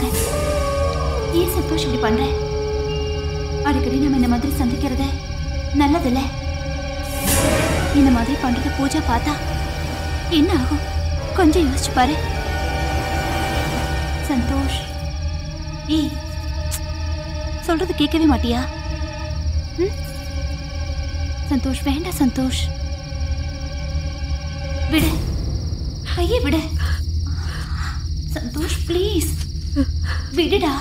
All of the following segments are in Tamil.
மாட்டாங்க. ஏன் சந்தோஷ் இப்படி பண்ற? அடிக்கடி நம்ம இந்த மாதிரி சந்திக்கிறத நல்லதில்ல. இந்த மாதிரி பண்றது பூஜா பார்த்தா என்ன ஆகும்? கொஞ்சம் யோசிச்சு பாரு. சந்தோஷ், ஏய், சொல்றது கேட்கவே மாட்டியா? சந்தோஷ், வேண்டாம் சந்தோஷ், விடு, கையை விடு. சந்தோஷ் ப்ளீஸ் விடுடா.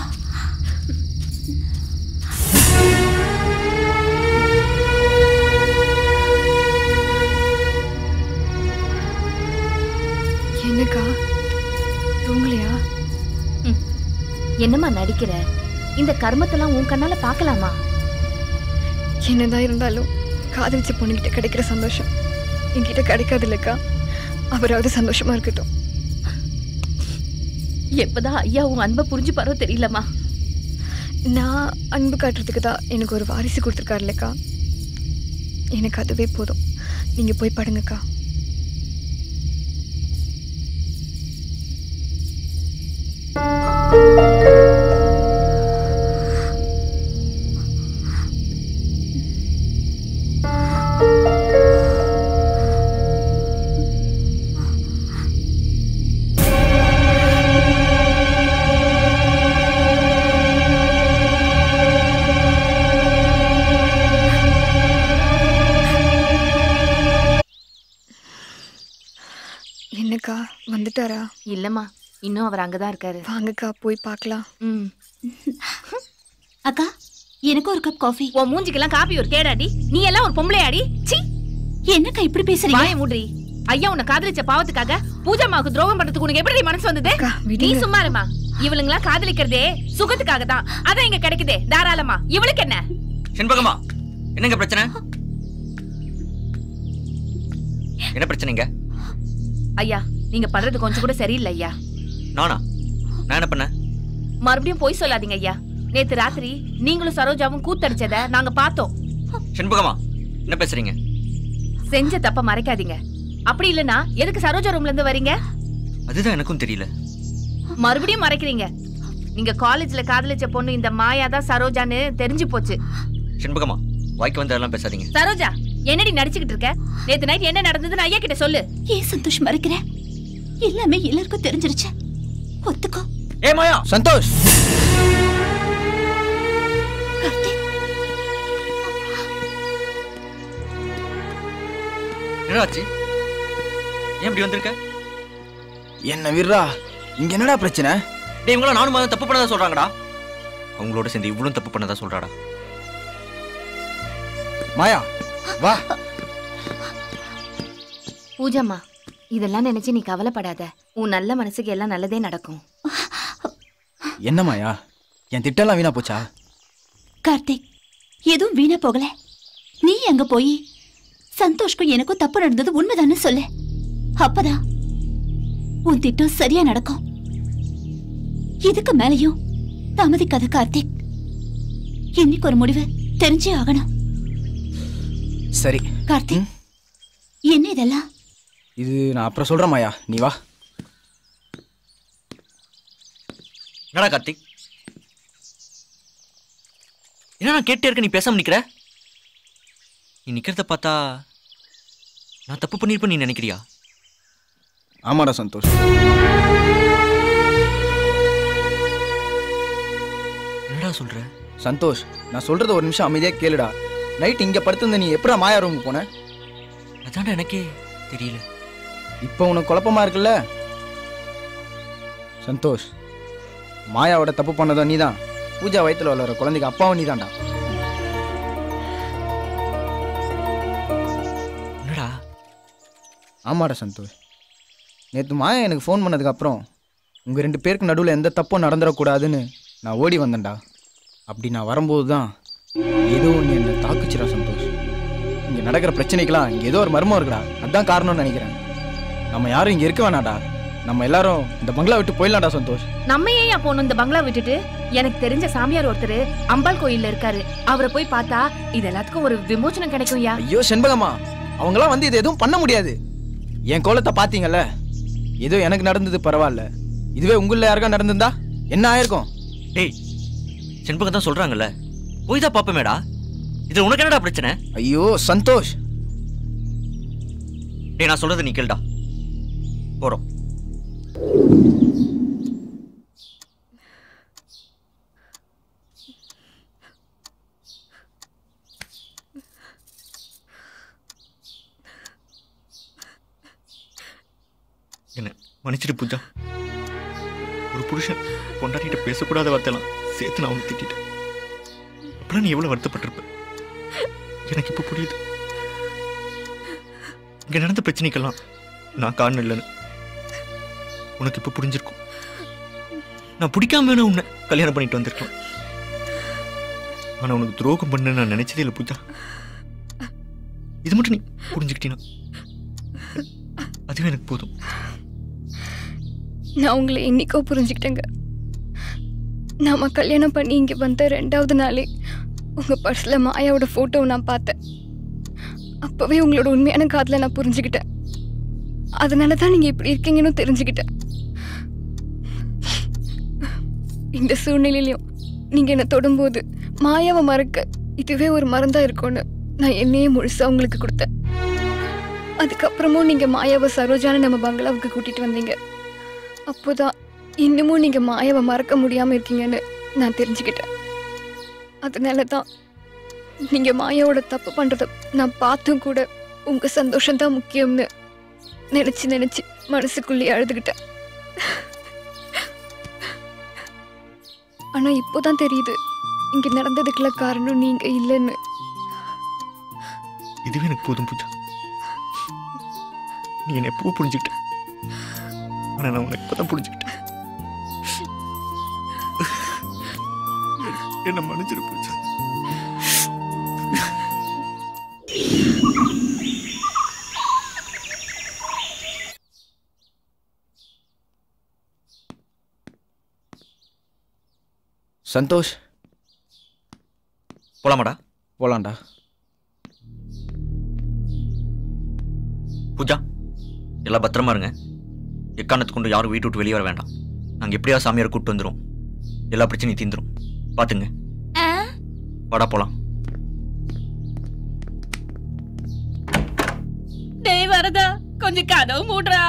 என்னக்கா தூங்கலையா? என்னம்மா நடிக்கிற? இந்த கர்மத்தெல்லாம் உன் கண்ணால பார்க்கலாமா? என்னதான் இருந்தாலும் காதலிச்ச பொண்ணுகிட்ட கிடைக்கிற சந்தோஷம் என்கிட்ட கிடைக்காது இல்லக்கா. அவராவது சந்தோஷமா இருக்கட்டும். எப்பதான் ஐயா உன் அன்பை புரிஞ்சு பாரோ தெரியலம்மா. நான் அன்பு காட்டுறதுக்கு தான் எனக்கு ஒரு வாரிசு கொடுத்துருக்காரு இல்லக்கா. எனக்கு அதுவே போதும். நீங்க போய் படுங்கக்கா. என்னக்கா வந்துட்டாரா? இல்லம்மா, இன்னும் அவர் அங்கதான் இருக்காரு. வாங்கக்கா போய் பார்க்கலாம். அக்கா, எனக்கு ஒரு கப் காஃபி. உன் மூஞ்சிக்கெல்லாம் காபி ஒரு கேடாடி. நீ எல்லாம் ஒரு பொம்பளையாடி. சீ, என்னக்கா இப்படி பேசுறீங்க? வாயை மூடி. ஐயா உன்னை காதலிச்ச பாவத்துக்காக பூஜாமாவுக்கு துரோகம் பண்றதுக்கு உனக்கு எப்படி மனசு வந்தது? நீ சும்மா இருமா. இவளுங்களா காதலிக்கிறதே சுகத்துக்காக தான். அதான் இங்க கிடைக்குதே தாராளமா. இவளுக்கு என்ன? செண்பகமா, என்னங்க பிரச்சனை? என்ன பிரச்சனைங்க? ஐயா, நீங்க பண்றது கொஞ்சம் கூட சரியில்லை ஐயா. நானா? நான் என்ன பண்ண? மறுபடியும் போய் சொல்லாதீங்க ஐயா. நேத்து ராத்திரி நீங்களும் சரோஜாவும் கூத்தடிச்சத நாங்க பார்த்தோம். செண்பகமா, என்ன பேசுறீங்க? செஞ்ச தப்ப மறைக்காதீங்க. அப்படி இல்லனா எதுக்கு சரோஜா ரூம்ல இருந்து வரீங்க? அதுதான் எனக்கும் தெரியல. மறுபடியும் மறைக்கிறீங்க. நீங்க காலேஜ்ல காதலிச்ச பொண்ணு இந்த மாயா தான் சரோஜான்னு தெரிஞ்சு போச்சு. செண்பகமா, வாய்க்கு வந்ததெல்லாம் பேசாதீங்க. சரோஜா, என்னடி நடிச்சுக்கிட்டு இருக்க? நேத்து நைட் என்ன நடந்ததுன்னு ஐயா கிட்ட சொல்லு. ஏன் சந்தோஷ் மறைக்கிற? எல்லாமே எல்லாருக்கும் தெரிஞ்சிருச்சு. ஒத்துக்கோ. ஏ மாயா. சந்தோஷ், என்னாச்சு? ஏன் இப்படி வந்திருக்க? என்ன விர்ரா, இங்க என்னடா பிரச்சனை? டேய், இவங்கள நானும் மாதிரி தப்பு பண்ணதா சொல்றாங்கடா. அவங்களோட சேர்ந்து இவ்வளவு தப்பு பண்ணதா சொல்றாடா. மாயா வா. பூஜாமா, இதெல்லாம் நினைச்சு நீ கவலைப்படாத. உன் நல்ல மனசுக்கு எல்லாம் நல்லதே நடக்கும். என்ன மாயா, என் திட்டெல்லாம் வீணா போச்சா? கார்த்திக், எதுவும் வீணா போகல. நீ அங்க போய் சந்தோஷ்க்கும் எனக்கும் தப்பு நடந்தது உண்மைதானு சொல்லு. அப்பதான் உன் திட்டம் சரியா நடக்கும். இதுக்கு மேலையும் தாமதிக்காத கார்த்திக். இன்னைக்கு ஒரு முடிவு தெரிஞ்சே ஆகணும். சரி கார்த்திக், என்ன இதெல்லாம்? இது நான் அப்புறம் சொல்றேன் மாயா, நீ வா. என்னடா கார்த்திக், என்ன நான் கேட்டே இருக்க, நீ பேசாம நிக்கிற? நீ நிக்கிறத பார்த்தா நான் தப்பு பண்ணிருப்பேன் நீ நினைக்கிறியா? ஆமாடா சந்தோஷ். என்னடா சொல்ற? சந்தோஷ், நான் சொல்றத ஒரு நிமிஷம் அமைதியா கேளுடா. நைட் இங்க படுத்திருந்த நீ எப்படா மாயா ரூமுக்கு போன? அதான்டா எனக்கே தெரியல. இப்போ உனக்கு குழப்பமா இருக்குல்ல? சந்தோஷ், மாயாவோட தப்பு பண்ணதோ நீதான். பூஜா வயித்துல வளர குழந்தைக்கு அப்பாவும் நீதான்டா. என்னடா? ஆமாடா சந்தோஷ், நேற்று மாயா எனக்கு ஃபோன் பண்ணதுக்கு அப்புறம் உங்கள் 2 பேருக்கு நடுவில் எந்த தப்பும் நடந்துடக்கூடாதுன்னு நான் ஓடி வந்தேன்டா. அப்படி நான் வரும்போது தான் ஏதோ ஒன்று என்னை தாக்குச்சுடா சந்தோஷ். இங்கே நடக்கிற பிரச்சனைக்கெல்லாம் இங்கே ஏதோ ஒரு மர்மம் இருக்குடா. அதுதான் காரணம்னு நினைக்கிறேன். நம்ம யாரும் இங்கே இருக்க வேணாடா. நம்ம எல்லாரும் இந்த பங்களா விட்டு போயிடலாம்டா சந்தோஷ். நம்ம ஏன் போகணும் இந்த பங்களா விட்டுட்டு? எனக்கு தெரிஞ்ச சாமியார் ஒருத்தர் அம்பாள் கோயில்ல இருக்காரு. அவரை போய் பார்த்தா இது எல்லாத்துக்கும் ஒரு விமோசனம் கிடைக்கும். யா ஐயோ செண்பகம்மா, அவங்களாம் வந்து இது எதுவும் பண்ண முடியாது. என் கோலத்தை பார்த்தீங்கல்ல, ஏதோ எனக்கு நடந்தது பரவாயில்ல. இதுவே உங்களில் யாருக்கா நடந்திருந்தா என்ன ஆயிருக்கும்? டேய் செண்பகம் தான் சொல்றாங்கல்ல, போய் தான் பாப்பமேடா. இதுல உனக்கு என்னடா பிரச்சனை? ஐயோ சந்தோஷ், டேய் நான் சொல்றதை நீ கேளுடா. போறோம். என்ன மன்னிச்சிட்டு பூஜா. ஒரு புருஷன் பொண்டாட்டிகிட்ட பேசக்கூடாத வார்த்தைலாம் சேர்த்து நான் அவனை திட்டேன். அப்புறம் நீ எவ்வளவு வருத்தப்பட்டிருப்ப எனக்கு இப்ப புரியுது. இங்க நடந்த பிரச்சனைக்கெல்லாம் நான் காரணம் இல்லைன்னு உனக்கு இப்ப புரிஞ்சிருக்கும். நான் பிடிக்காம வேணா உன்னை கல்யாணம் பண்ணிட்டு வந்திருக்கலாம். ஆனா உனக்கு துரோகம் பண்ண நான் நினைச்சதே இல்லை பூஜா. இது மட்டும் நீ புரிஞ்சுக்கிட்டீனா அதுவே எனக்கு போதும். நான் உங்களை இன்னைக்கோ புரிஞ்சுக்கிட்டேங்க. நாம கல்யாணம் பண்ணி இங்கே வந்த 2வது நாளே உங்கள் பர்ஸில் மாயாவோட ஃபோட்டோவை நான் பார்த்தேன். அப்போவே உங்களோட உண்மையான காதலை நான் புரிஞ்சுக்கிட்டேன். அதனால தான் நீங்கள் இப்படி இருக்கீங்கன்னு தெரிஞ்சுக்கிட்டேன். இந்த சூழ்நிலையிலையும் நீங்கள் என்னை தொடும்போது மாயாவை மறக்க இதுவே ஒரு மருந்தாக இருக்கும்னு நான் என்னையே முழுசாக உங்களுக்கு கொடுத்தேன். அதுக்கப்புறமும் நீங்கள் மாயாவை சரோஜான்னு நம்ம பங்களாவுக்கு கூட்டிகிட்டு வந்தீங்க. அப்போதான் இன்னமும் நீங்கள் மாயாவை மறக்க முடியாமல் இருக்கீங்கன்னு நான் தெரிஞ்சுக்கிட்டேன். அதனால தான் நீங்கள் மாயாவோட தப்பு பண்ணுறத நான் பார்த்தும் கூட உங்கள் சந்தோஷம்தான் முக்கியம்னு நினச்சி மனசுக்குள்ளேயே அழுதுகிட்டேன். ஆனால் இப்போதான் தெரியுது இங்கே நடந்ததுக்கெல்லாம் காரணம் நீங்கள் இல்லைன்னு. இதுவே எனக்கு போதும் பூஜா. நீ என்னை எப்போ புரிஞ்சுக்கிட்ட, ஆனா நான் உன்னை இப்பதான் புரிஞ்சுக்கிட்டேன். என்ன மன்னிச்சிரு பூஜா. சந்தோஷ், போலாமாடா? போலாம்டா. பூஜா எல்லாம் பத்திரமா இருங்க. எக்காரணத்து கொண்டு யாரும் வீட்டு விட்டு வெளியே வர வேண்டாம். நாங்கள் எப்படியா சாமியார் கூப்பிட்டு வந்துடும். எல்லா பிரச்சனையும் தீந்துரும். பாத்துங்க. வாடா போலாம். டேய் வரதா, கொஞ்சம் கதவு மூடுறா.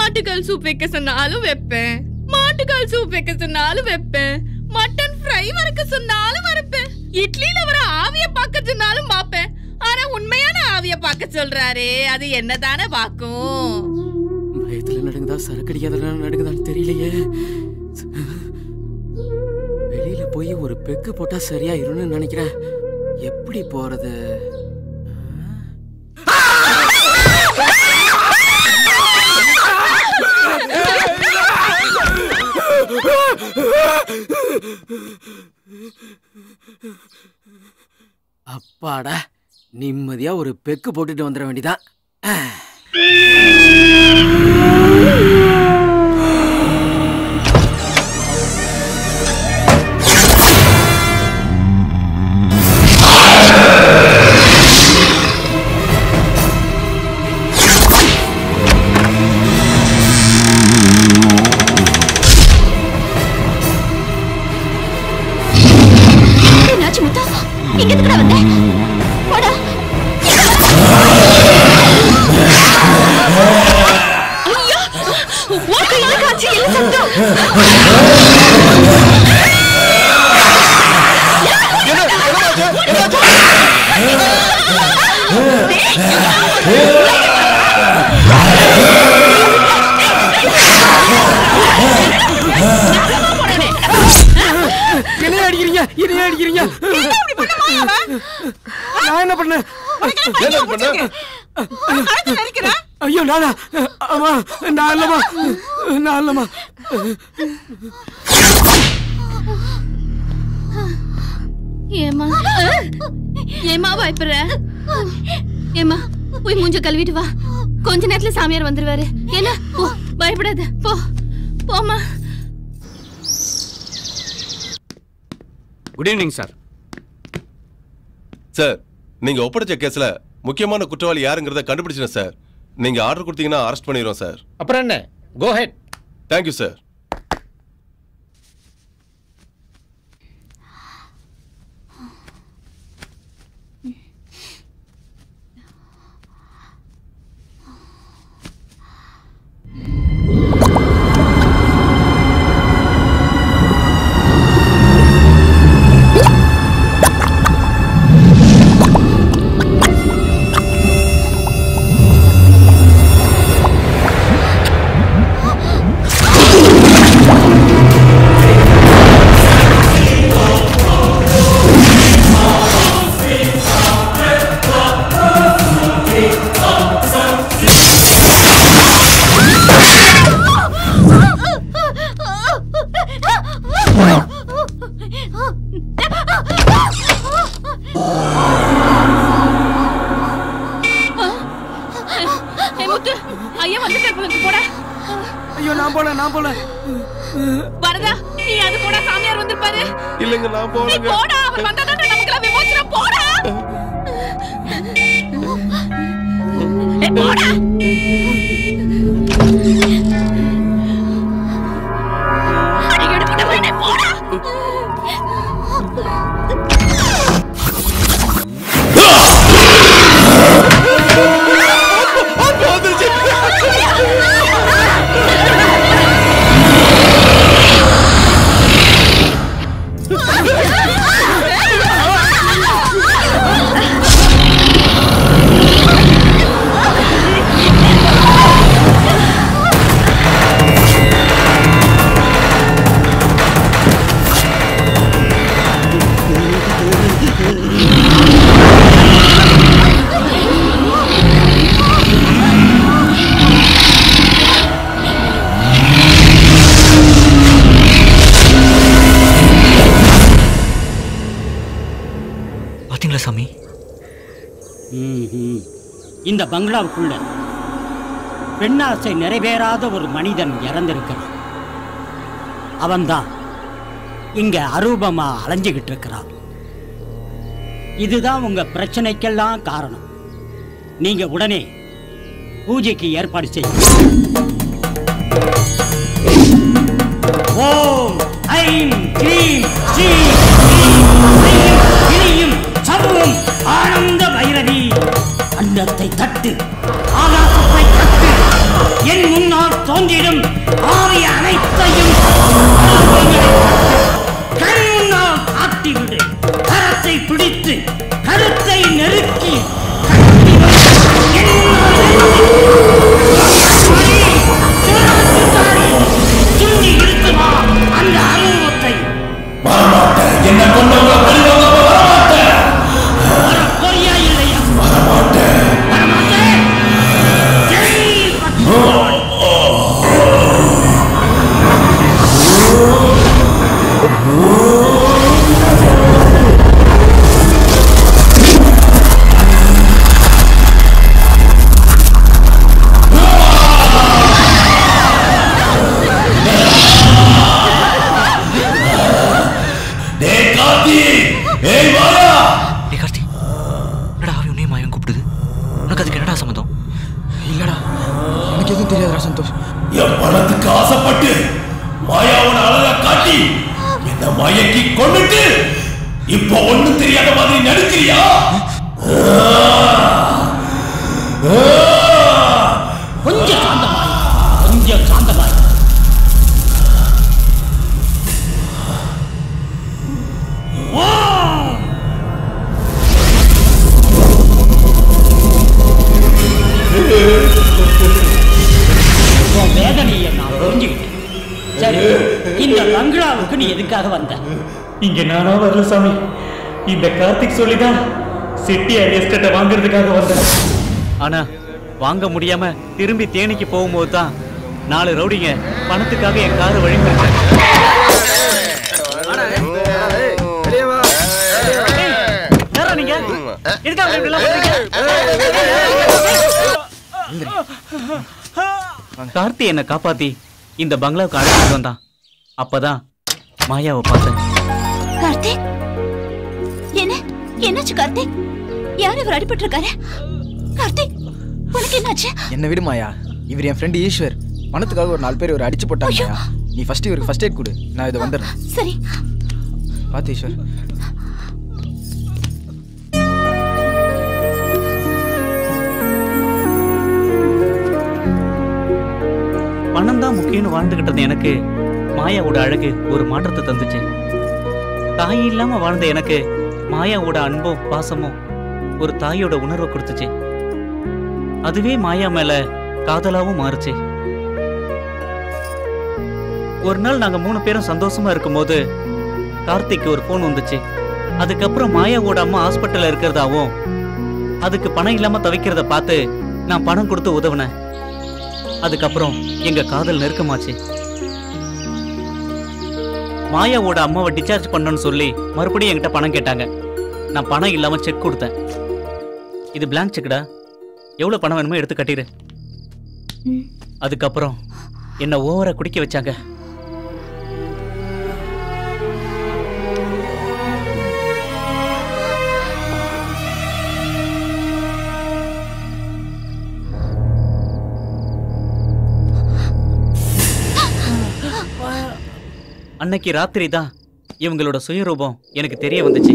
ஆட்டுக்கால் சூப் வைக்க சொன்னாலும் வைப்பேன், மாட்டுக்கால் சூப் வைக்க சொன்னாலும் வைப்பேன், மட்டன் ஃப்ரை வறுக்க சொன்னாலும் வறுப்பேன், இட்லியில வர ஆவிய பார்க்க சொன்னாலும் பாப்பேன். ஆனா உண்மையான ஆவிய பார்க்க சொல்றாரே, அது என்னதானே பாக்கும்? பயத்துல நடுங்குதா சரக்கடிக்காதெல்லாம் நடுங்குதான்னு தெரியலையே. வெளியில போய் ஒரு பெக்கு போட்டா சரியாயிரும்னு நினைக்கிறேன். எப்படி போறது? அப்பாடா, நிம்மதியா ஒரு பெக்கு போட்டுட்டு வந்துட வேண்டியதான். நான் என்ன பண்ணேன்? ஐயோ நானா? ஆமா நான் இல்லமா, நான் இல்லமா. ஏமா ஏமா பயப்படுற? ஏமா போய் மூஞ்ச கழுவிட்டு வா. கொஞ்ச நேரத்துல சாமியார் வந்துருவாரு. என்ன போ, பயப்படாத, போ போமா. Good evening sir. சார், நீங்க ஒப்படைச்ச கேஸ்ல முக்கியமான குற்றவாளி யாருங்கிறத கண்டுபிடிச்சேன் சார். நீங்க ஆர்டர் கொடுத்தீங்கன்னா அரெஸ்ட் பண்ணிடுவோம் சார். அப்புறம் என்ன, கோ ஹெட். Thank you sir. வரதா, நீ அது போடா, சாமியார் வந்திருப்பாரு. இல்லங்க நான் போறேன். போடா, அவர் வந்தாதான் நமக்குலாம் விமோசனம். போடா. போடா. அடி எடுப்பட வேணே, போடா. சாமி, இந்த பங்களாவுக்குள்ள பெண்ணாசை நிறைவேறாத ஒரு மனிதன் இறந்திருக்கிறான். அவன்தான் இங்க அரூபமா அலைஞ்சுகிட்டு இருக்கிறான். இதுதான் உங்க பிரச்சனைக்கெல்லாம் காரணம். நீங்க உடனே பூஜைக்கு ஏற்பாடு செய்யுங்க. ஓம் ஐம் க்ரீம் ஸ்ரீம் கிரியும் சர்வம் ஆனந்த பைரவி. அண்டத்தை தட்டு, ஆகாசத்தை தட்டு, என் முன்னால் தோன்றிடும் ஆவிய அனைத்தையும் கண் முன்னால் காட்டிவிடு. கரத்தை பிடித்து கருத்தை நெருக்கி கட்டி என் சுண்டி இழுத்துமா அந்த அனுபவத்தை. என்ன கொண்டவங்க பொய்யா இல்லையா? வரமாட்டேன். என் பணத்துக்கு ஆசைப்பட்டு மாயாவோட அழகா காட்டி என்ன மயக்கி கொண்டுட்டு இப்போ ஒண்ணும் தெரியாத மாதிரி நடிக்கிறியா? கொஞ்சம் சாந்தமாய், கொஞ்சம் சாந்தமாய். வேதனையை நான் புரிஞ்சுக்கிட்டேன். சரி, இந்த பங்களாவுக்கு நீ எதுக்காக வந்த? இங்க நானா வரல சாமி. இந்த கார்த்திக் சொல்லிதான் செட்டியார் எஸ்டேட்டை வாங்குறதுக்காக வந்தேன். ஆனா வாங்க முடியாம திரும்பி தேனிக்கு போகும்போது தான் 4 ரவுடிங்க பணத்துக்காக என் காரை வழிமறிச்சாங்க. நீங்க எதுக்காக இப்படிலாம் பண்றீங்க? கார்த்தி என்னை காப்பாத்தி இந்த பங்களாவுக்கு அழைச்சிட்டு வந்தான். அப்பதான் மாயாவை பார்த்தேன். கார்த்திக், என்னாச்சு கார்த்திக்? யார் இவர் அடிபட்டு இருக்காரு? கார்த்திக், உனக்கு என்னாச்சு? என்ன விடு மாயா, இவர் என் ஃப்ரெண்டு ஈஸ்வர். பணத்துக்காக ஒரு 4 பேர் இவர் அடிச்சு போட்டாங்க மாயா. நீ ஃபர்ஸ்ட் இவருக்கு ஃபர்ஸ்ட் எய்ட் கொடு, நான் இதை வந்துடுறேன். சரி. பார்த்து ஈஸ்வர். பணம் தான் முக்கியம்னு வாழ்ந்துகிட்டு இருந்த எனக்கு மாயாவோட அழகு ஒரு மாற்றத்தை தந்துச்சு. தாய் இல்லாம வாழ்ந்த எனக்கு மாயாவோட அன்பும் பாசமும் ஒரு தாயோட உணர்வை கொடுத்துச்சு. அதுவே மாயா மேல காதலாவும் மாறுச்சு. ஒரு நாள் நாங்க 3 பேரும் சந்தோஷமா இருக்கும்போது கார்த்திக்கு ஒரு போன் வந்துச்சு. அதுக்கப்புறம் மாயாவோட அம்மா ஹாஸ்பிட்டல்ல இருக்கிறதாவும் அதுக்கு பணம் இல்லாம தவிக்கிறத பார்த்து நான் பணம் கொடுத்து உதவுனேன். அதுக்கப்புறம் எங்க காதல் நெருக்கமாச்சு. மாயாவோட அம்மாவை டிஸ்சார்ஜ் பண்ணணும்னு சொல்லி மறுபடியும் என்கிட்ட பணம் கேட்டாங்க. நான் பணம் இல்லாம செக் கொடுத்தேன். இது பிளாங்க் செக்டா, எவ்வளவு பணம் வேணுமோ எடுத்து கட்டிடு. அதுக்கப்புறம் என்ன ஓவரா குடிக்க வச்சாங்க. அன்னைக்கு ராத்திரி தான் இவங்களோட சுயரூபம் எனக்கு தெரிய வந்துச்சு.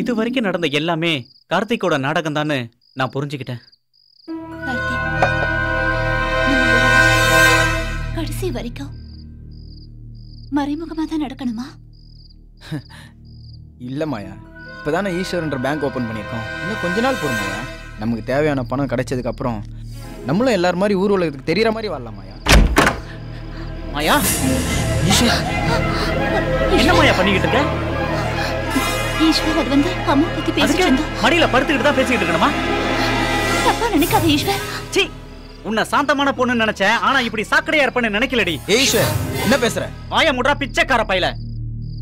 இது வரைக்கும் நடந்த எல்லாமே கார்த்திகோட நாடகம் தான்னு நான் புரிஞ்சுக்கிட்டேன். கடைசி வரைக்கும் மறைமுகமா தான் நடக்கணுமா? இல்ல மாயா, இப்பதானே ஈஸ்வரன்ற பேங்க் ஓபன் பண்ணியிருக்கோம். இன்னும் கொஞ்ச நாள் போதும் மாயா. நமக்கு தேவையான பணம் கிடைச்சதுக்கு அப்புறம் நம்மளும் எல்லாரும் மாதிரி ஊர் உலகத்துக்கு தெரியற மாதிரி வாழலாம் மாயா. மாயா, என்ன மாயா பண்ணிக்கிட்டு இருக்க? ஈஸ்வர், அது வந்து அம்மா பத்தி பேசிட்டு இருந்தோம். மடியில படுத்துக்கிட்டு தான் பேசிக்கிட்டு இருக்கணுமா? தப்பா நினைக்காத ஈஸ்வர். சீ, உன்னை சாந்தமான பொண்ணுன்னு நினைச்சேன். ஆனா இப்படி சாக்கடையா இருப்பேன்னு நினைக்கலடி. ஈஸ்வர், என்ன பேசுற? மாயா முட்ரா பிச்சைக்கார பையல.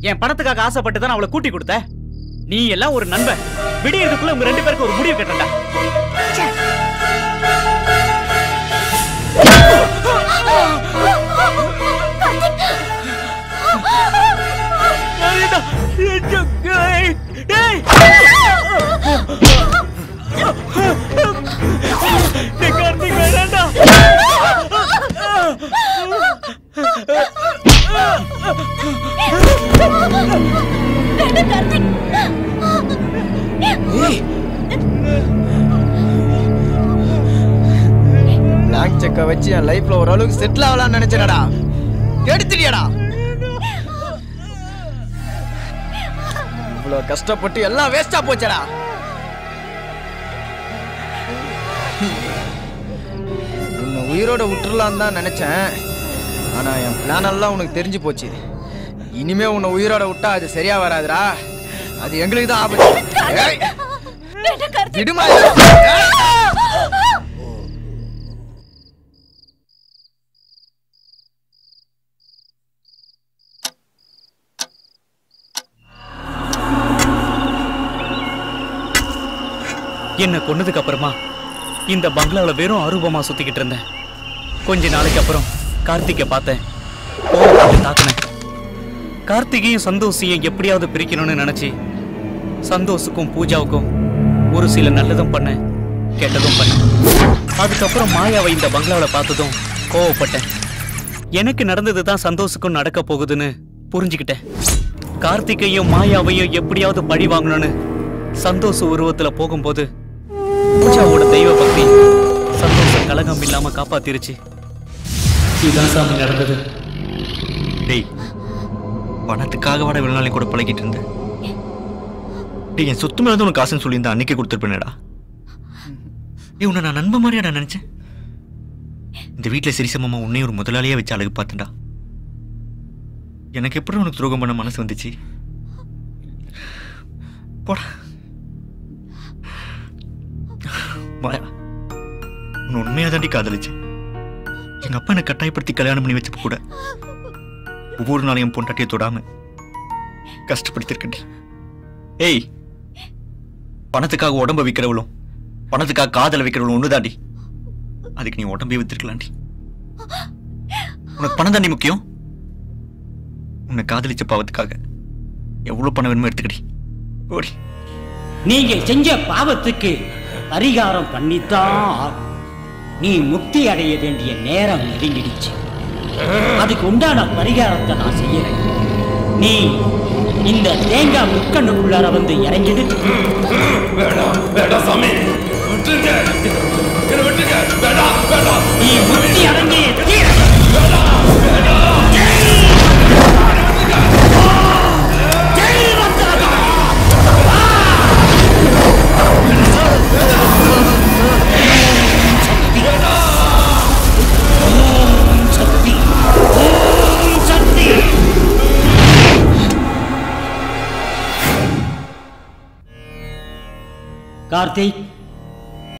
என் பணத்துக்காக ஆசைப்பட்டு தான் அவளை கூட்டி கொடுத்த. நீ எல்லாம் ஒரு நண்பன். விடியறதுக்குள்ள உங்க 2 பேருக்கு ஒரு முடிவு கட்டண்டா. பிளாங்க் செக்கை வச்சு என் லைஃப்ல ஓரளவுக்கு செட்டில் ஆகலாம்னு நினைச்சேனடா. எடுத்துடியடா. இவ்வளவு கஷ்டப்பட்டு எல்லாம் வேஸ்டா போச்சடா. உன்னை உயிரோட விட்டுறலாம் தான் நினைச்சேன். ஆனா என் பிளான் எல்லாம் உனக்கு தெரிஞ்சு போச்சு. இனிமே உன்னை உயிரோட விட்டா அது சரியா வராதுடா. அது எங்களுக்கு தான் ஆபத்து. விடுமா. என்ன கொன்னதுக்கு அப்புறமா இந்த பங்களாவில் வெறும் அரூபமா சுத்திக்கிட்டு இருந்தேன். கொஞ்ச நாளைக்கு அப்புறம் கார்த்திகை பார்த்தேன். தாக்குனேன். கார்த்திகையும் சந்தோஷையும் எப்படியாவது பிரிக்கணும்னு நினைச்சு சந்தோஷுக்கும் பூஜாவுக்கும் ஒரு சில நல்லதும் பண்ணேன், கெட்டதும் பண்ணேன். அதுக்கப்புறம் மாயாவை இந்த பங்களாவில் பார்த்ததும் கோவப்பட்டேன். எனக்கு நடந்தது தான் சந்தோஷுக்கும் நடக்க போகுதுன்னு புரிஞ்சுக்கிட்டேன். கார்த்திகையும் மாயாவையும் எப்படியாவது பழி வாங்கணும்னு சந்தோஷ உருவத்துல போகும்போது பூஜாவோட தெய்வ பக்தி சந்தோஷம் கலகம் இல்லாம காப்பாத்திருச்சு. இதுதான் சாமி நடந்தது. டேய், பணத்துக்காக வாட இவ்வளவு நாளையும் கூட பழகிட்டு இருந்தேன். டேய், என் சொத்து மேலே உனக்கு காசுன்னு சொல்லியிருந்தா அன்னைக்கே கொடுத்துருப்பேனடா. டேய், உன்னை நான் நண்பன் மாதிரியாடா நினைச்சேன். இந்த வீட்டில் சிரிசமமா உன்னையும் ஒரு முதலாளியா வச்சு அழகு பார்த்தேன்டா. எனக்கு எப்படி உனக்கு துரோகம் பண்ண மனசு வந்துச்சு? போடா மாயா, உன்னை உண்மையா தாண்டி காதலிச்சு. எங்க அப்பா என்னை கட்டாயப்படுத்தி கல்யாணம் பண்ணி வச்சப்ப கூட ஒவ்வொரு நாளையும் என் பொண்டாட்டியை தொடாம கஷ்டப்படுத்திருக்கேன். ஏய், பணத்துக்காக உடம்ப விற்கிறவளும் பணத்துக்காக காதல வைக்கிறவளும் ஒண்ணுதாண்டி. அதுக்கு நீ உடம்பே வித்திருக்கலாண்டி. உனக்கு பணம் தாண்டி முக்கியம். உன்னை காதலிச்ச பாவத்துக்காக எவ்வளவு பணம் வேணுமோ எடுத்துக்கடி. ஓடி. நீங்க செஞ்ச பாவத்துக்கு பரிகாரம் பண்ணித்தான் ஆகும். நீ முக்தி அடைய வேண்டிய நேரம் நெருங்கிடுச்சு. அதுக்கு உண்டான பரிகாரத்தை நான் செய்யறேன். நீ இந்த தேங்காய் முக்கண்ணுக்குள்ளார வந்து இறங்கிடு. நீ முக்தி அடைஞ்சே கார்த்திக்,